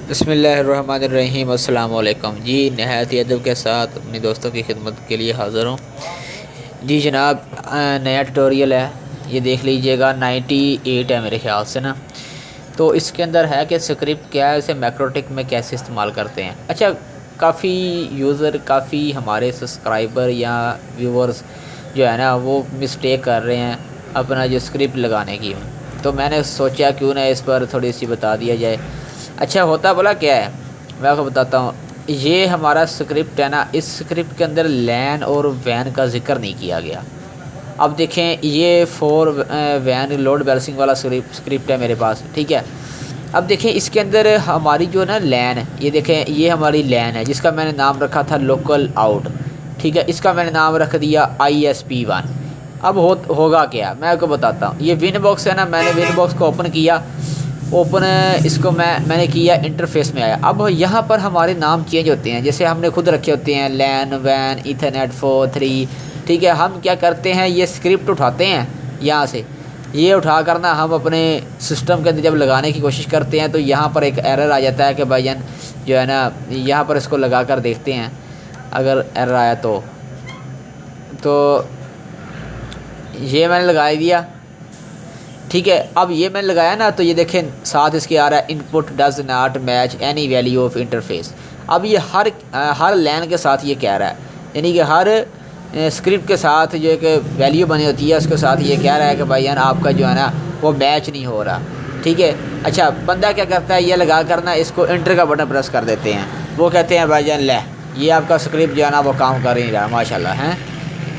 बिस्मिल्लाहिर्रहमानिर्रहीम अस्सलाम वालेकुम जी। नहायत ही अदब के साथ अपने दोस्तों की खिदमत के लिए हाज़िर हूँ जी जनाब। नया ट्यूटोरियल है, ये देख लीजिएगा। 98 है मेरे ख़्याल से ना। तो इसके अंदर है कि स्क्रिप्ट क्या है, इसे मैक्रोटिक में कैसे इस्तेमाल करते हैं। अच्छा, काफ़ी यूज़र, काफ़ी हमारे सब्सक्राइबर या व्यूवर्स जो है ना वो मिस्टेक कर रहे हैं अपना जो स्क्रिप्ट लगाने की। तो मैंने सोचा क्यों ना इस पर थोड़ी सी बता दिया जाए। अच्छा, होता भला क्या है, मैं आपको बताता हूँ। ये हमारा स्क्रिप्ट है ना, इस स्क्रिप्ट के अंदर लैन और वैन का जिक्र नहीं किया गया। अब देखें, ये फोर वैन लोड बैलेंसिंग वाला स्क्रिप्ट है मेरे पास, ठीक है। अब देखें इसके अंदर हमारी जो है ना लैन है, ये देखें ये हमारी लैन है जिसका मैंने नाम रखा था लोकल आउट, ठीक है। इसका मैंने नाम रख दिया ISP1। अब होगा क्या, मैं आपको बताता हूँ। ये विन बॉक्स है ना, मैंने विन बॉक्स को ओपन किया। ओपन इसको मैंने किया, इंटरफेस में आया। अब यहाँ पर हमारे नाम चेंज होते हैं, जैसे हमने खुद रखे होते हैं लैन, वैन, ईथरनेट 4, 3, ठीक है। हम क्या करते हैं, ये स्क्रिप्ट उठाते हैं यहाँ से, ये उठा कर ना हम अपने सिस्टम के अंदर जब लगाने की कोशिश करते हैं तो यहाँ पर एक एरर आ जाता है कि भाईजान जो है ना, यहाँ पर इसको लगा कर देखते हैं अगर एरर आया तो ये मैंने लगा दिया, ठीक है। अब ये मैंने लगाया ना, तो ये देखें साथ इसके आ रहा है input does not match any value of interface. अब ये हर लाइन के साथ ये कह रहा है, यानी कि हर स्क्रिप्ट के साथ जो एक वैल्यू बनी होती है उसके साथ ये कह रहा है कि भाई यार आपका जो है ना वो मैच नहीं हो रहा, ठीक है। अच्छा, बंदा क्या करता है, ये लगा कर ना इसको इंटर का बटन प्रेस कर देते हैं। वो कहते हैं भाईजान ले, ये आपका स्क्रिप्ट जो है ना वो काम कर ही रहा है माशाल्लाह है।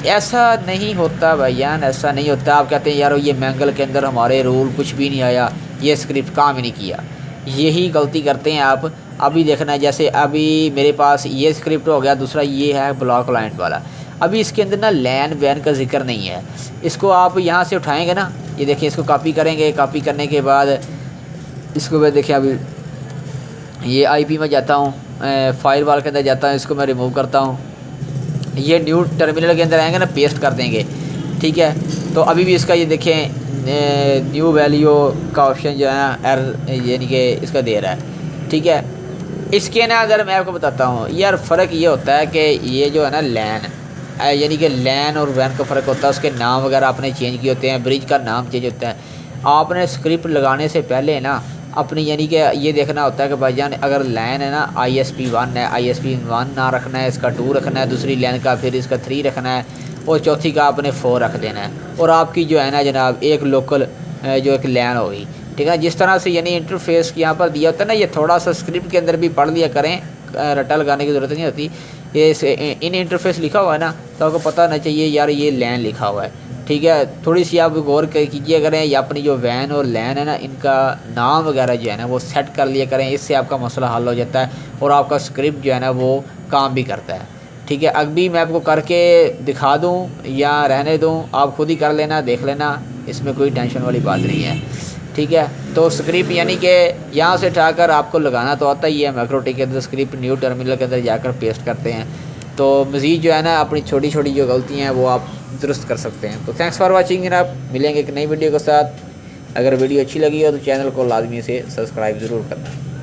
ऐसा नहीं होता भाईजान, ऐसा नहीं होता। आप कहते हैं यार ये मैंगल के अंदर हमारे रूल कुछ भी नहीं आया, ये स्क्रिप्ट काम ही नहीं किया। यही गलती करते हैं आप। अभी देखना है, जैसे अभी मेरे पास ये स्क्रिप्ट हो गया, दूसरा ये है ब्लॉक क्लाइंट वाला। अभी इसके अंदर ना लैन वैन का जिक्र नहीं है। इसको आप यहाँ से उठाएँगे ना, ये देखिए, इसको कॉपी करेंगे। कॉपी करने के बाद इसको मैं देखिए, अभी ये IP में जाता हूँ, फाइल वाल के अंदर जाता हूँ, इसको मैं रिमूव करता हूँ। ये न्यू टर्मिनल के अंदर आएंगे ना, पेस्ट कर देंगे, ठीक है। तो अभी भी इसका ये देखें न्यू वैल्यू का ऑप्शन जो है ना यानी कि इसका दे रहा है, ठीक है। इसके ना अगर मैं आपको बताता हूँ यार, फ़र्क ये होता है कि ये जो है ना लैन, यानी कि लैन और वैन का फ़र्क होता है। उसके नाम वगैरह आपने चेंज किए होते हैं, ब्रिज का नाम चेंज होता है। आपने स्क्रिप्ट लगाने से पहले ना अपनी यानी कि ये देखना होता है कि भाईजान अगर लाइन है ना ISP1 है, ISP1 ना रखना है, इसका 2 रखना है, दूसरी लाइन का फिर इसका 3 रखना है, और चौथी का आपने 4 रख देना है। और आपकी जो है ना जनाब एक लोकल जो एक लाइन होगी, ठीक है। जिस तरह से यानी इंटरफेस यहाँ पर दिया होता है ना, ये थोड़ा सा स्क्रिप्ट के अंदर भी पढ़ लिया करें, रट्टा लगाने की ज़रूरत नहीं होती। ये इन इंटरफेस लिखा हुआ है ना, तो आपको पता होना चाहिए यार ये लाइन लिखा हुआ है, ठीक है। थोड़ी सी आप गौर कीजिए करें, या अपनी जो वैन और लैन है ना इनका नाम वगैरह जो है ना वो सेट कर लिया करें। इससे आपका मसला हल हो जाता है और आपका स्क्रिप्ट जो है ना वो काम भी करता है, ठीक है। अभी मैं आपको करके दिखा दूं या रहने दूं, आप खुद ही कर लेना, देख लेना, इसमें कोई टेंशन वाली बात नहीं है, ठीक है। तो स्क्रिप्ट यानी कि यहाँ से उठाकर आपको लगाना तो आता ही है। मैक्रोटिक के अंदर स्क्रिप्ट न्यू टर्मिनल के अंदर जाकर पेस्ट करते हैं। तो मज़ीद जो है ना अपनी छोटी छोटी जो गलतियाँ हैं वो आप दुरुस्त कर सकते हैं। तो थैंक्स फॉर वाचिंग जनाब, मिलेंगे एक नई वीडियो के साथ। अगर वीडियो अच्छी लगी हो तो चैनल को लाजमी से सब्सक्राइब ज़रूर करना।